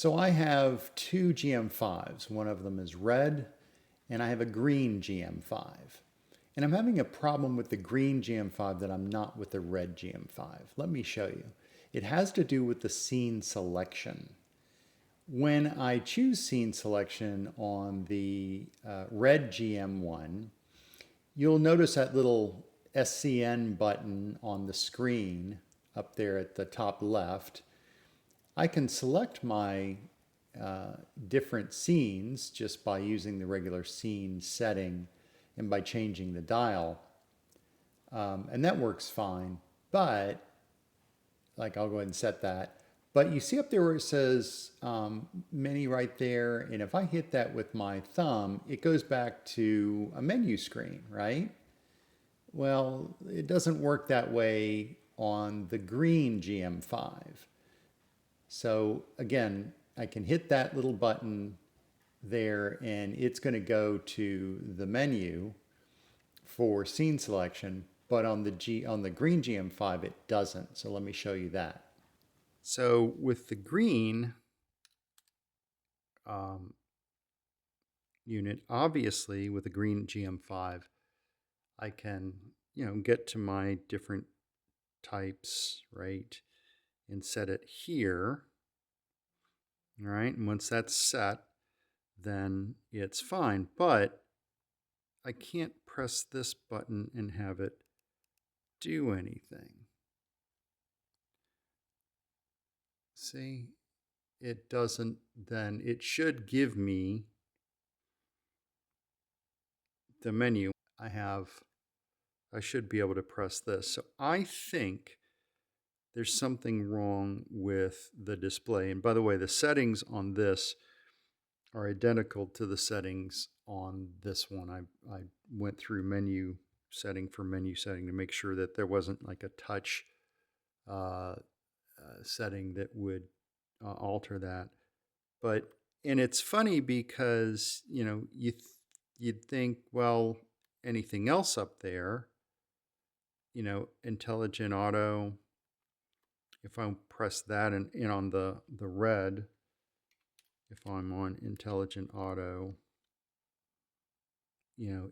So I have two GM5s. One of them is red, and I have a green GM5. And I'm having a problem with the green GM5 that I'm not with the red GM5. Let me show you. It has to do with the scene selection. When I choose scene selection on the red GM1, you'll notice that little SCN button on the screen up there at the top left. I can select my different scenes just by using the regular scene setting and by changing the dial. And that works fine, but like I'll go ahead and set that. But you see up there where it says menu right there, and if I hit that with my thumb, it goes back to a menu screen, right? Well, it doesn't work that way on the green GM5. So again, I can hit that little button there and it's going to go to the menu for scene selection, but on the green GM5 it doesn't. So let me show you that. So with the green unit, obviously with the green GM5, I can, get to my different types, right, and set it here. All right, and once that's set, then it's fine. But I can't press this button and have it do anything. See, it doesn't. Then it should give me the menu. I should be able to press this. So I think there's something wrong with the display. And by the way, the settings on this are identical to the settings on this one. I went through menu setting for menu setting to make sure that there wasn't like a touch setting that would alter that. And it's funny because, you'd think, well, anything else up there, intelligent auto, if I press that and on the red, if I'm on intelligent auto, you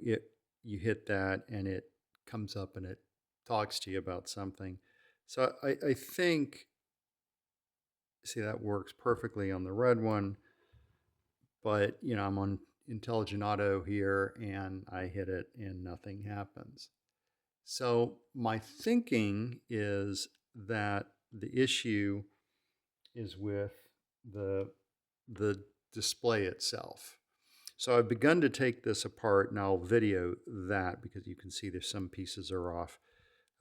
hit that and it comes up and it talks to you about something. So I think, see, that works perfectly on the red one, but I'm on intelligent auto here and I hit it and nothing happens. So my thinking is that the issue is with the display itself. So I've begun to take this apart and I'll video that because you can see there's some pieces are off.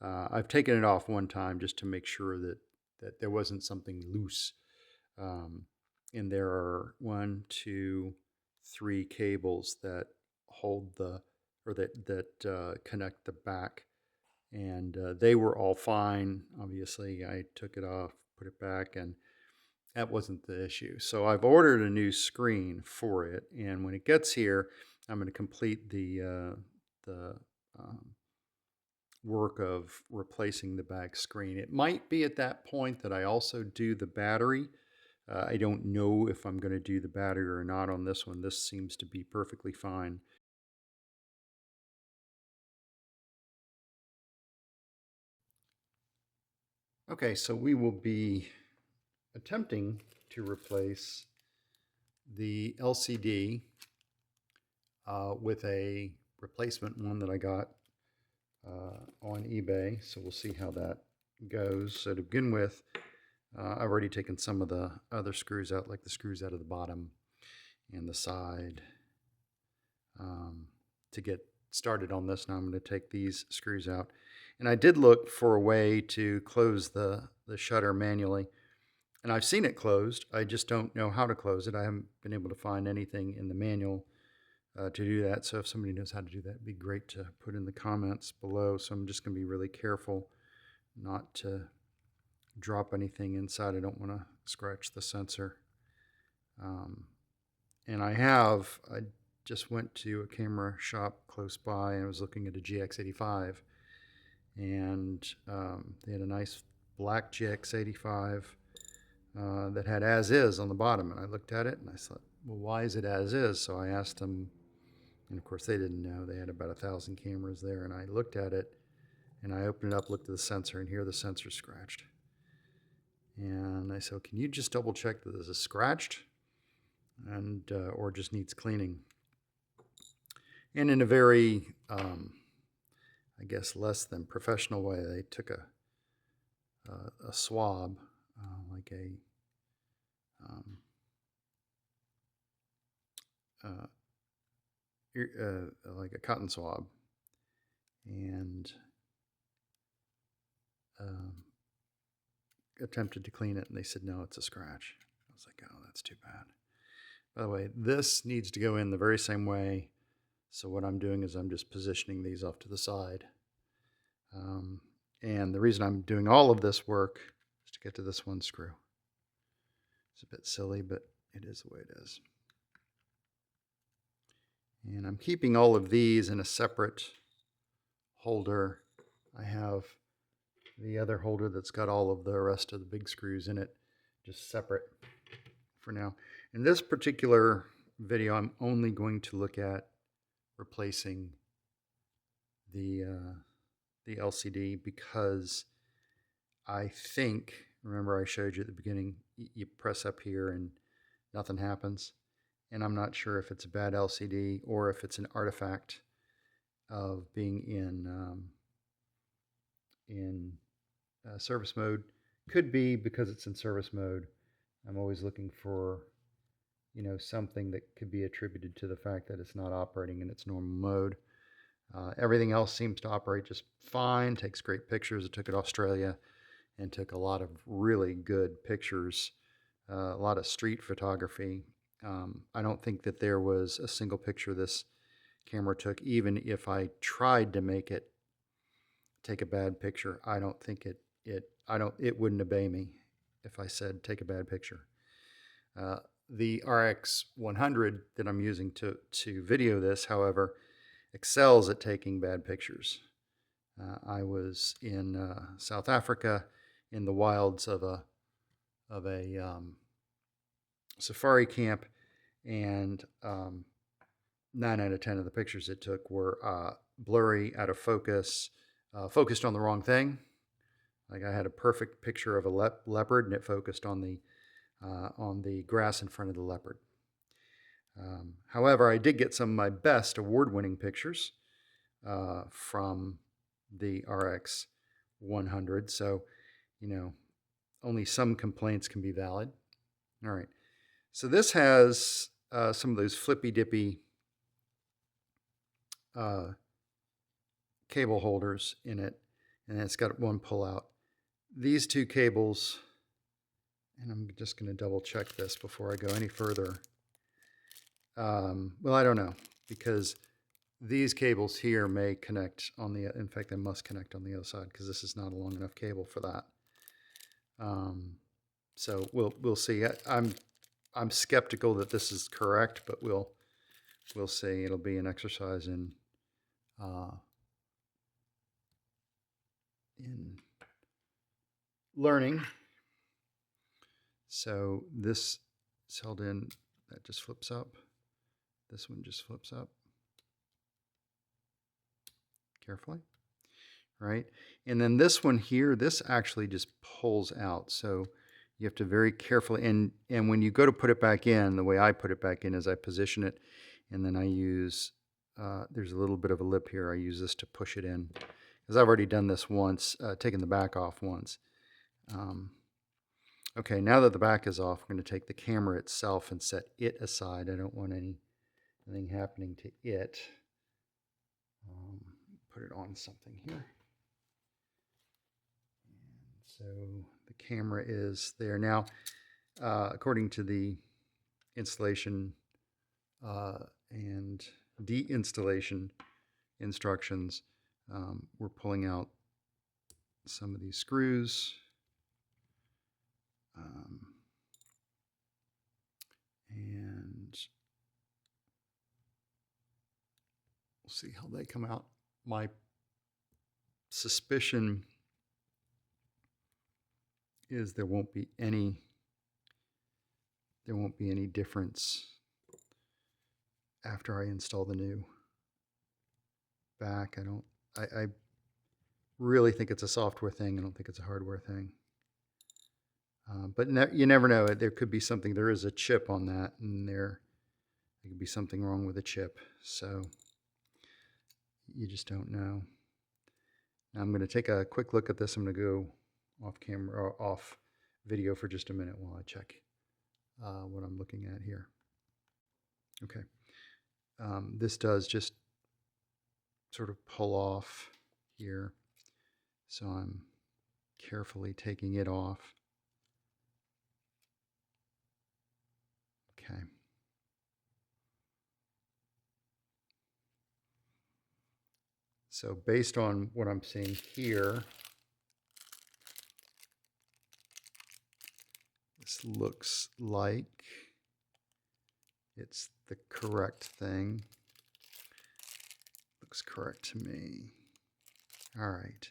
I've taken it off one time just to make sure that there wasn't something loose. And there are 1, 2, 3 cables that hold that connect the back, and they were all fine. Obviously, I took it off, put it back, and that wasn't the issue. So I've ordered a new screen for it, and when it gets here, I'm going to complete the work of replacing the back screen. It might be at that point that I also do the battery. I don't know if I'm going to do the battery or not on this one. This seems to be perfectly fine. Okay, so we will be attempting to replace the LCD with a replacement one that I got on eBay. So we'll see how that goes. So to begin with, I've already taken some of the other screws out, like the screws out of the bottom and the side. To get started on this, now I'm going to take these screws out. And I did look for a way to close the shutter manually. And I've seen it closed. I just don't know how to close it. I haven't been able to find anything in the manual to do that. So if somebody knows how to do that, it'd be great to put in the comments below. So I'm just going to be really careful not to drop anything inside. I don't want to scratch the sensor. And I just went to a camera shop close by and I was looking at a GX85, and they had a nice black GX85 that had as is on the bottom. And I looked at it and I thought, well, why is it as is? So I asked them, and of course they didn't know. They had about 1,000 cameras there. And I looked at it and I opened it up, looked at the sensor, and here the sensor's scratched. And I said, can you just double check that this is scratched and or just needs cleaning? And in a very, I guess, less than professional way, they took a swab, like like a cotton swab, and attempted to clean it, and they said, no, it's a scratch. I was like, oh, that's too bad. By the way, this needs to go in the very same way. So what I'm doing is I'm just positioning these off to the side. And the reason I'm doing all of this work is to get to this one screw. It's a bit silly, but it is the way it is. And I'm keeping all of these in a separate holder. I have the other holder that's got all of the rest of the big screws in it, just separate for now. In this particular video, I'm only going to look at replacing the LCD, because I think, remember I showed you at the beginning, you press up here and nothing happens. And I'm not sure if it's a bad LCD or if it's an artifact of being in service mode. Could be because it's in service mode. I'm always looking for, something that could be attributed to the fact that it's not operating in its normal mode. Everything else seems to operate just fine, takes great pictures. I took it to Australia and took a lot of really good pictures, a lot of street photography. I don't think that there was a single picture this camera took, even if I tried to make it take a bad picture. I don't think it wouldn't obey me if I said take a bad picture. The RX100 that I'm using to video this, however, excels at taking bad pictures. I was in South Africa in the wilds of a safari camp, and 9 out of 10 of the pictures it took were blurry, out of focus, focused on the wrong thing. Like I had a perfect picture of a leopard, and it focused on the grass in front of the leopard. However, I did get some of my best award-winning pictures from the RX100, so only some complaints can be valid. All right, so this has some of those flippy-dippy cable holders in it, and it's got one pull-out. These two cables, and I'm just going to double check this before I go any further. Well, I don't know, because these cables here may connect on the, in fact, they must connect on the other side, because this is not a long enough cable for that. So we'll see. I'm skeptical that this is correct, but we'll see. It'll be an exercise in learning. So this is held in, that just flips up. This one just flips up. Carefully, right? And then this one here, this actually just pulls out. So you have to very carefully, and when you go to put it back in, the way I put it back in is I position it, and then I use, there's a little bit of a lip here. I use this to push it in, because I've already done this once, taken the back off once. Okay, now that the back is off, we're going to take the camera itself and set it aside. I don't want anything happening to it. Put it on something here. And so the camera is there. Now, according to the installation and de-installation instructions, we're pulling out some of these screws. And we'll see how they come out. My suspicion is there won't be any there won't be any difference after I install the new back. I really think it's a software thing. I don't think it's a hardware thing. But you never know. There could be something. There is a chip on that, and there could be something wrong with the chip. So you just don't know. Now I'm going to take a quick look at this. I'm going to go off camera or off video for just a minute while I check what I'm looking at here. Okay. This does just sort of pull off here. So I'm carefully taking it off. Okay. So based on what I'm seeing here, this looks like it's the correct thing. Looks correct to me. All right.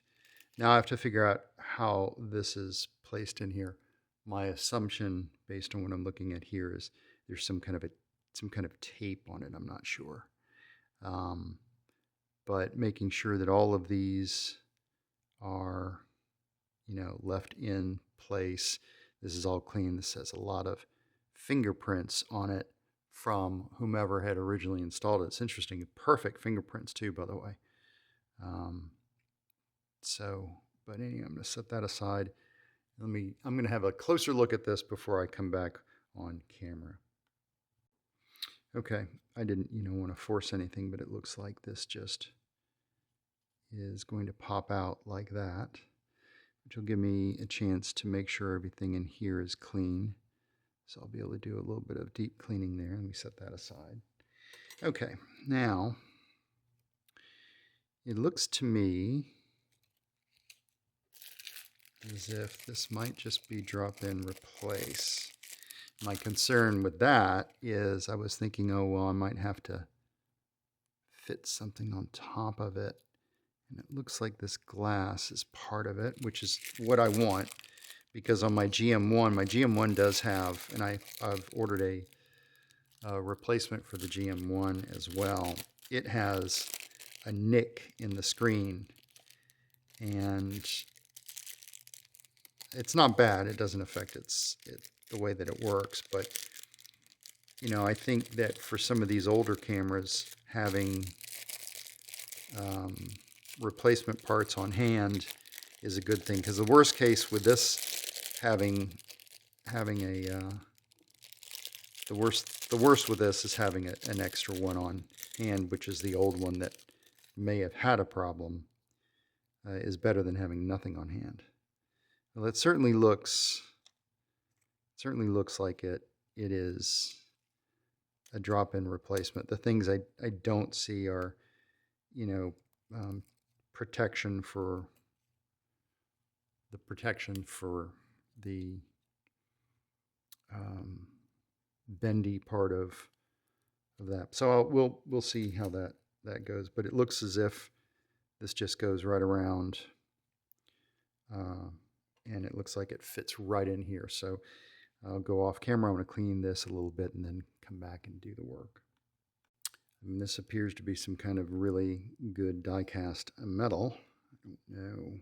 Now I have to figure out how this is placed in here. My assumption, based on what I'm looking at here, is there's some kind of tape on it. I'm not sure, but making sure that all of these are, left in place. This is all clean. This has a lot of fingerprints on it from whomever had originally installed it. It's interesting. Perfect fingerprints too, by the way. But anyway, I'm going to set that aside. I'm going to have a closer look at this before I come back on camera. Okay, I didn't, want to force anything, but it looks like this just is going to pop out like that, which will give me a chance to make sure everything in here is clean. So I'll be able to do a little bit of deep cleaning there. Let me set that aside. Okay, now it looks to me as if this might just be drop-in replace. My concern with that is I was thinking, oh, well, I might have to fit something on top of it. And it looks like this glass is part of it, which is what I want, because on my GM1 does have, and I've ordered a replacement for the GM1 as well. It has a nick in the screen, and it's not bad. It doesn't affect the way that it works, but I think that for some of these older cameras, having replacement parts on hand is a good thing, because the worst case with this having a the worst with this is having an extra one on hand, which is the old one that may have had a problem, is better than having nothing on hand. Well, it certainly looks like it is a drop-in replacement. The things I don't see are, protection for the bendy part of that. So we'll see how that goes. But it looks as if this just goes right around, and it looks like it fits right in here. So I'll go off camera. I'm going to clean this a little bit and then come back and do the work. And this appears to be some kind of really good die-cast metal. I don't know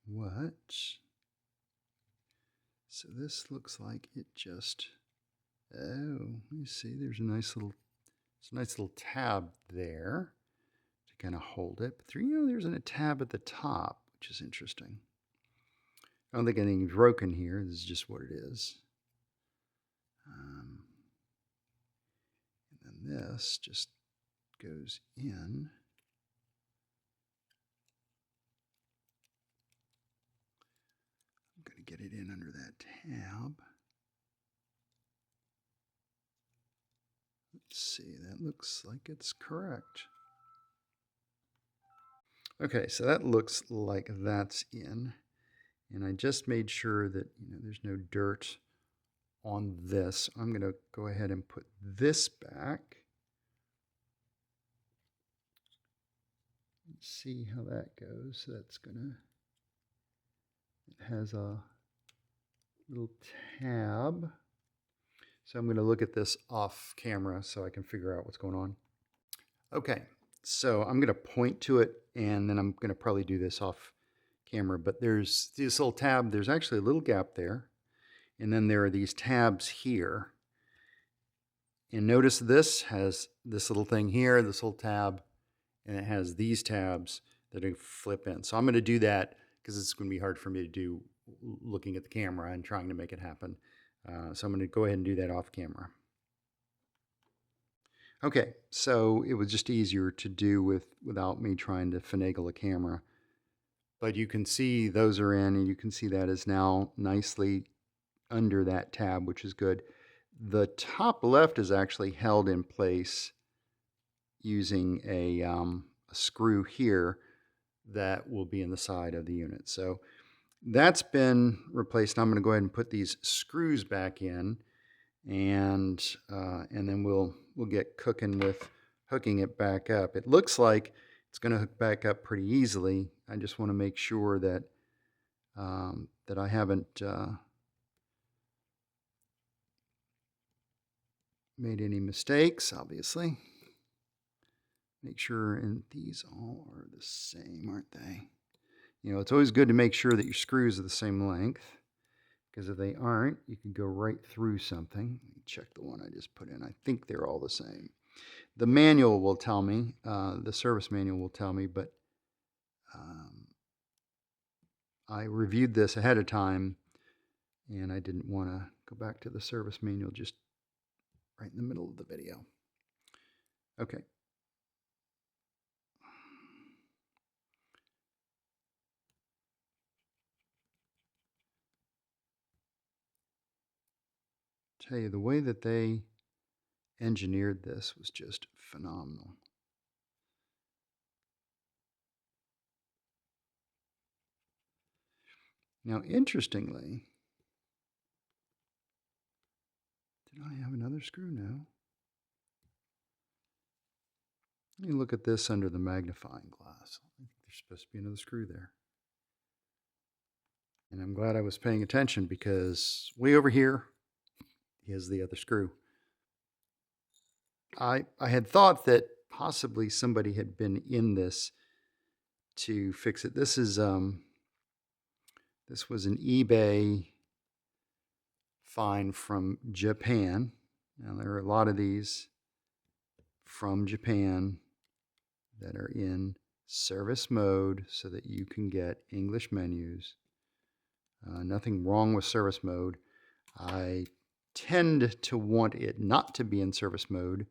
what. So this looks like it just, you see there's a nice little tab there to kind of hold it. But there's a tab at the top, which is interesting. I don't think anything's broken here. This is just what it is. And then this just goes in. I'm going to get it in under that tab. Let's see, that looks like it's correct. Okay, so that looks like that's in. And I just made sure that there's no dirt on this. I'm going to go ahead and put this back. Let's see how that goes. That's going to It has a little tab. So I'm going to look at this off camera so I can figure out what's going on. Okay, so I'm going to point to it, and then I'm going to probably do this off camera. But there's this little tab. There's actually a little gap there. And then there are these tabs here. And notice this has this little thing here, this little tab, and it has these tabs that flip in. So I'm going to do that because it's going to be hard for me to do looking at the camera and trying to make it happen. So I'm going to go ahead and do that off camera. Okay, so it was just easier to do without me trying to finagle a camera. But you can see those are in, and you can see that is now nicely under that tab, which is good. The top left is actually held in place using a screw here that will be in the side of the unit. So that's been replaced. I'm going to go ahead and put these screws back in, and then we'll get cooking with hooking it back up. It looks like it's going to hook back up pretty easily. I just want to make sure that that I haven't made any mistakes, obviously. Make sure, and these all are the same, aren't they? You know, it's always good to make sure that your screws are the same length, because if they aren't, you can go right through something. Let me check the one I just put in. I think they're all the same. The manual will tell me, the service manual will tell me, but I reviewed this ahead of time, and I didn't want to go back to the service manual just right in the middle of the video. Okay. Tell you, the way that they engineered this was just phenomenal. Now, interestingly, did I have another screw now? Let me look at this under the magnifying glass. I think there's supposed to be another screw there. And I'm glad I was paying attention, because way over here is the other screw. I had thought that possibly somebody had been in this to fix it. This is this was an eBay find from Japan. Now, there are a lot of these from Japan that are in service mode so that you can get English menus. Nothing wrong with service mode. I tend to want it not to be in service mode,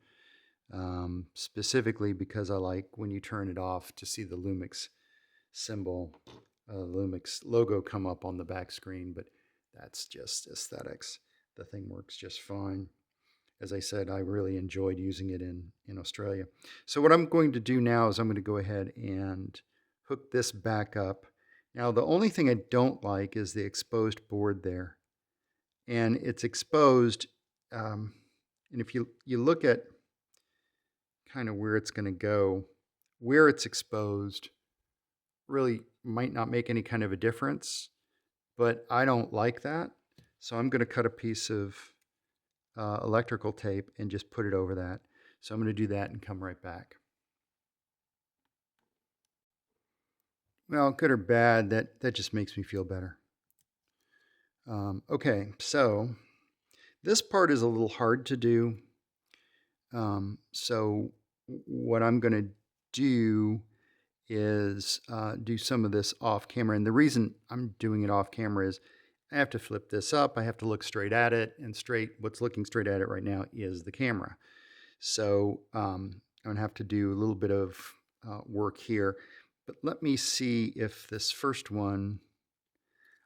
specifically because I like when you turn it off to see the Lumix symbol, Lumix logo come up on the back screen, but that's just aesthetics. The thing works just fine. As I said, I really enjoyed using it in Australia. So what I'm going to do now is I'm going to go ahead and hook this back up. Now, the only thing I don't like is the exposed board there. And it's exposed, and if you look at kind of where it's going to go, where it's exposed really might not make any kind of a difference, but I don't like that. So I'm going to cut a piece of electrical tape and just put it over that. So I'm going to do that and come right back. Well, good or bad, that just makes me feel better. Okay, so this part is a little hard to do. So what I'm going to do is do some of this off camera. And the reason I'm doing it off camera is I have to flip this up. I have to look straight at it, and what's looking straight at it right now is the camera. So I'm going to have to do a little bit of work here. But let me see if this first one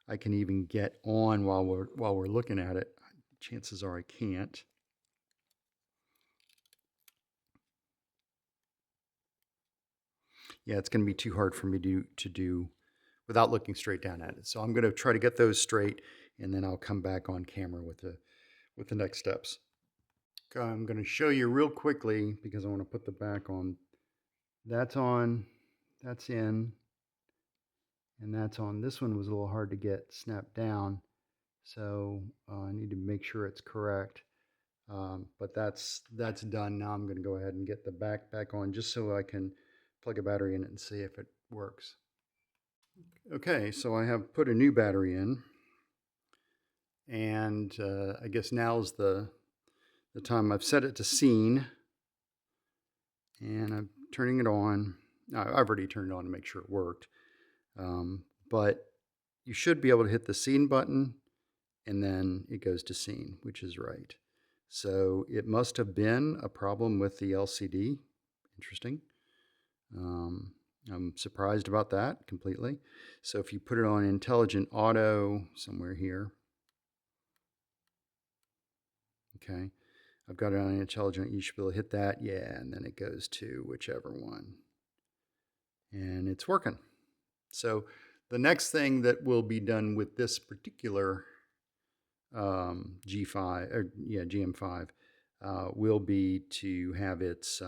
I can even get on while we're looking at it. Chances are I can't. Yeah, it's going to be too hard for me to do without looking straight down at it. So I'm going to try to get those straight, and then I'll come back on camera with the next steps. Okay, I'm going to show you real quickly because I want to put the back on. That's on. That's in. and that's on. This one was a little hard to get snapped down, so I need to make sure it's correct. But that's done. Now I'm going to go ahead and get the back on just so I can plug a battery in it and see if it works. Okay, so I have put a new battery in, and I guess now's the time. I've set it to scene, and I'm turning it on. I've already turned it on to make sure it worked, but you should be able to hit the scene button, and then it goes to scene, which is right. So it must have been a problem with the LCD. Interesting. I'm surprised about that completely. So if you put it on intelligent auto somewhere here, okay, I've got it on intelligent, you should be able to hit that, yeah, and then it goes to whichever one. And it's working. So the next thing that will be done with this particular GM5 will be to have its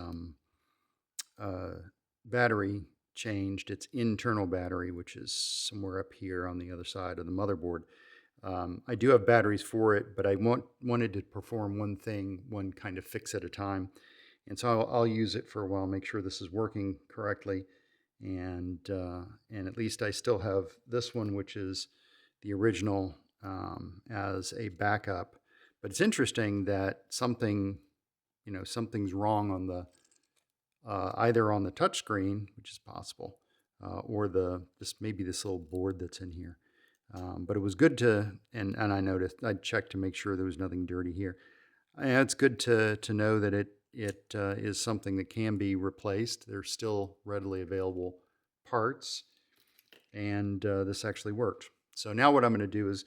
battery changed, its internal battery, which is somewhere up here on the other side of the motherboard. I do have batteries for it, but I wanted to perform one kind of fix at a time. And so I'll use it for a while, make sure this is working correctly. And at least I still have this one, which is the original, as a backup. But it's interesting that something's wrong on the either on the touch screen, which is possible, or maybe this little board that's in here. But it was good to, and I noticed, I checked to make sure there was nothing dirty here. And it's good to know that it is something that can be replaced. There's still readily available parts, and this actually worked. So now what I'm going to do is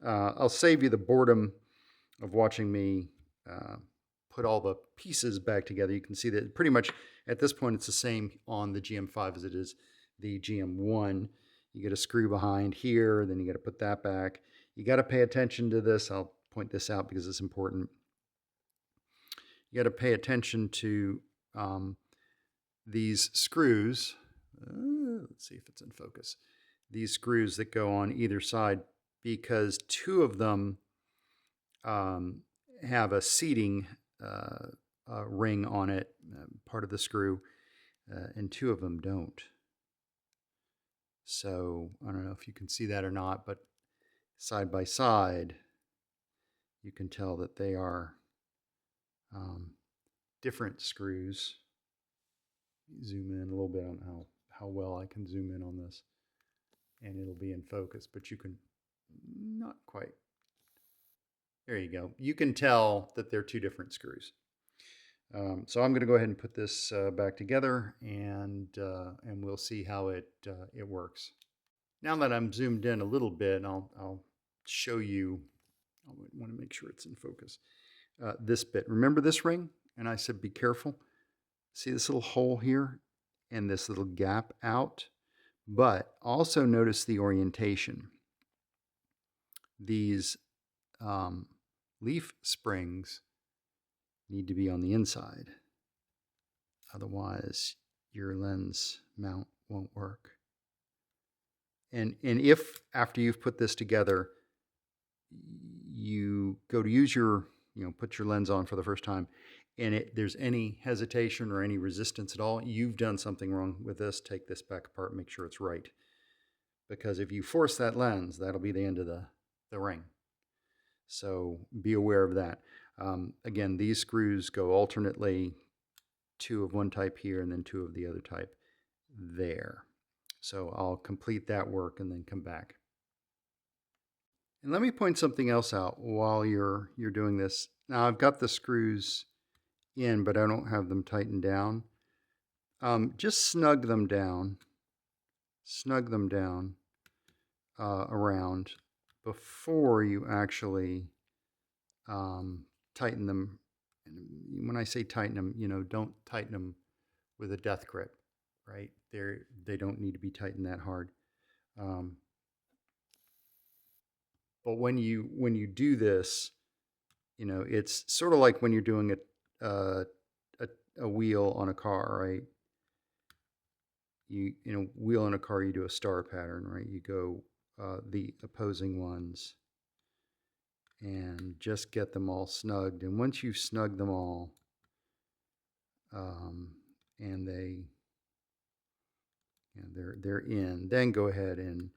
I'll save you the boredom of watching me put all the pieces back together. You can see that pretty much at this point it's the same on the GM5 as it is the GM1. You get a screw behind here, then you got to put that back. You got to pay attention to this. I'll point this out because it's important. You got to pay attention to these screws. Let's see if it's in focus. These screws that go on either side, because two of them have a seating ring on it, part of the screw, and two of them don't. So I don't know if you can see that or not, but side by side, you can tell that they are different screws. Zoom in a little bit on how well I can zoom in on this, and it'll be in focus, but you can not quite. There you go. You can tell that they're two different screws. So I'm going to go ahead and put this back together, and we'll see how it works. Now that I'm zoomed in a little bit, I'll show you. I want to make sure it's in focus. This bit. Remember this ring? And I said be careful. See this little hole here and this little gap out? But also notice the orientation. These leaf springs need to be on the inside. Otherwise, your lens mount won't work. And if after you've put this together, you go to use put your lens on for the first time, and there's any hesitation or any resistance at all, you've done something wrong with this. Take this back apart and make sure it's right. Because if you force that lens, that'll be the end of the ring. So be aware of that. Again, these screws go alternately, two of one type here and then two of the other type there. So I'll complete that work and then come back. And let me point something else out while you're doing this. Now I've got the screws in, but I don't have them tightened down. Just snug them down around before you actually tighten them. And when I say tighten them, don't tighten them with a death grip, right? They don't need to be tightened that hard. But when you do this, it's sort of like when you're doing a wheel on a car, right? in a wheel in a car, you do a star pattern, right? You go the opposing ones and just get them all snugged. And once you've snugged them all, and they're in, then go ahead and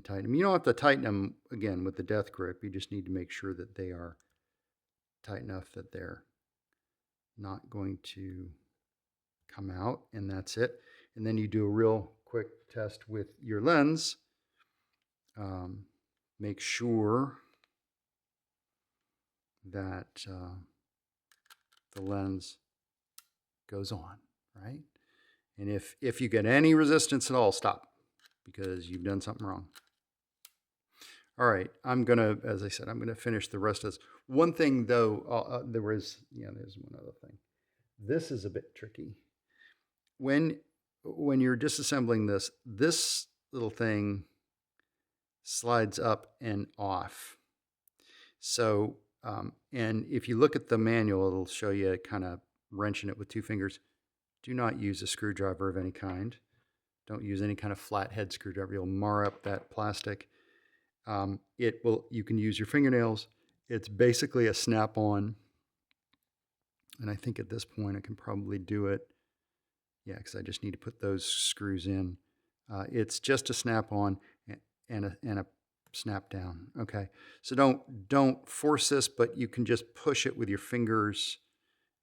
tighten them. You don't have to tighten them again with the death grip. You just need to make sure that they are tight enough that they're not going to come out, and that's it. And then you do a real quick test with your lens. Make sure that the lens goes on, right? And if you get any resistance at all, stop, because you've done something wrong. All right, as I said, I'm gonna finish the rest of this. One thing though, there's one other thing. This is a bit tricky. When you're disassembling this little thing slides up and off. So, and if you look at the manual, it'll show you kind of wrenching it with 2 fingers. Do not use a screwdriver of any kind. Don't use any kind of flathead screwdriver. You'll mar up that plastic. You can use your fingernails. It's basically a snap-on. And I think at this point I can probably do it. Yeah, because I just need to put those screws in. It's just a snap-on and a snap down. Okay, so don't force this, but you can just push it with your fingers,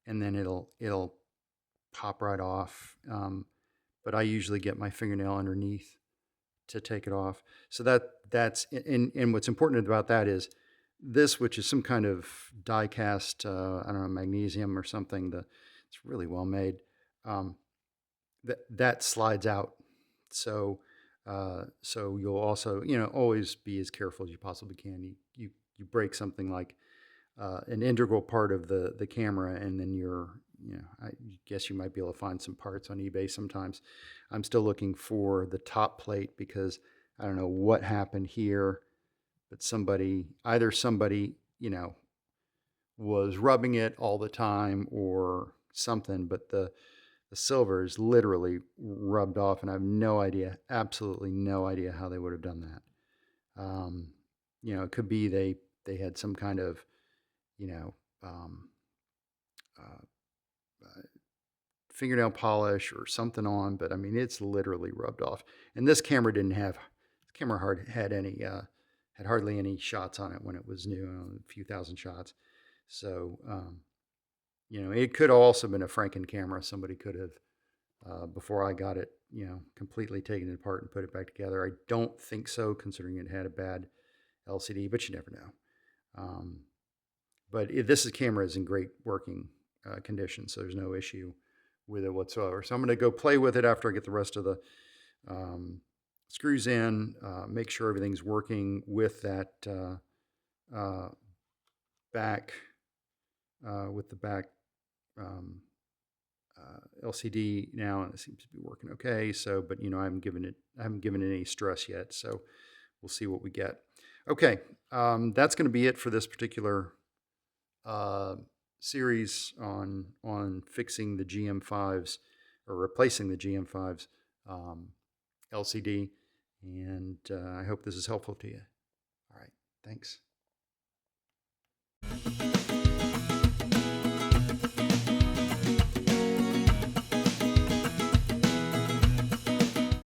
and then it'll pop right off. But I usually get my fingernail underneath to take it off. So that's and what's important about that is this, which is some kind of die cast, I don't know, magnesium or something. It's really well made. That slides out. So you'll also, always be as careful as you possibly can. You break something like an integral part of the camera, and then I guess you might be able to find some parts on eBay sometimes. I'm still looking for the top plate because I don't know what happened here, but either somebody was rubbing it all the time or something, but the silver is literally rubbed off, and I have no idea, absolutely no idea how they would have done that. It could be they had some kind of, fingernail polish or something on, but I mean, it's literally rubbed off. And this camera had hardly any shots on it when it was new, a few thousand shots. So, it could have also been a Franken camera. Somebody could have, before I got it, completely taken it apart and put it back together. I don't think so, considering it had a bad LCD, but you never know. But this camera is in great working condition, so there's no issue with it whatsoever. So I'm going to go play with it after I get the rest of the screws in, make sure everything's working with that back, with the back LCD now, and it seems to be working okay. So, but I haven't given it any stress yet. So we'll see what we get. Okay, that's going to be it for this particular series on fixing the GM5's or replacing the GM5's LCD, and I hope this is helpful to you. All right, thanks.